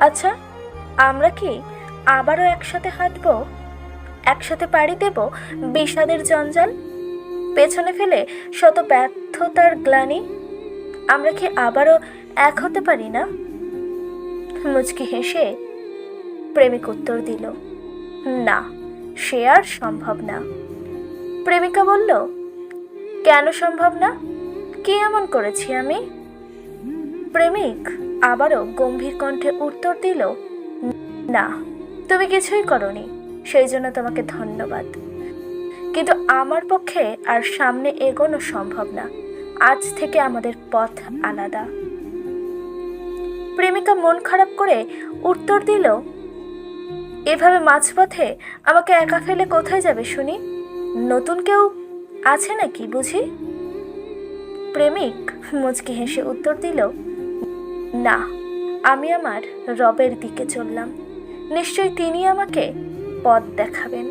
আচ্ছা, আমরা কি আবারও একসাথে হাঁটবো, একসাথে পাড়ি দেব বিষাদের জঞ্জাল, পেছনে ফেলে শত ব্যর্থতার গ্লানি? আমরা কি আবারও এক হতে পারি না? মুচকি হেসে প্রেমিক উত্তর দিল, না, সে আর সম্ভব না। প্রেমিকা বলল, কেন সম্ভব না? কি এমন করেছি আমি? প্রেমিক আবারও গম্ভীর কণ্ঠে উত্তর দিল, না, তুমি কিছুই করনি, সেই জন্য তোমাকে ধন্যবাদ। কিন্তু আমার পক্ষে আর সামনে এগোনো সম্ভব না। আজ থেকে আমাদের পথ আলাদা। প্রেমিকা মন খারাপ করে উত্তর দিল, এভাবে মাঝপথে আমাকে একা ফেলে কোথায় যাবে শুনি? নতুন কেউ আছে নাকি বুঝি? প্রেমিক মুচকি হেসে উত্তর দিল, না, আমি আমার রবের দিকে চললাম, নিশ্চয়ই তিনি আমাকে পথ দেখাবেন।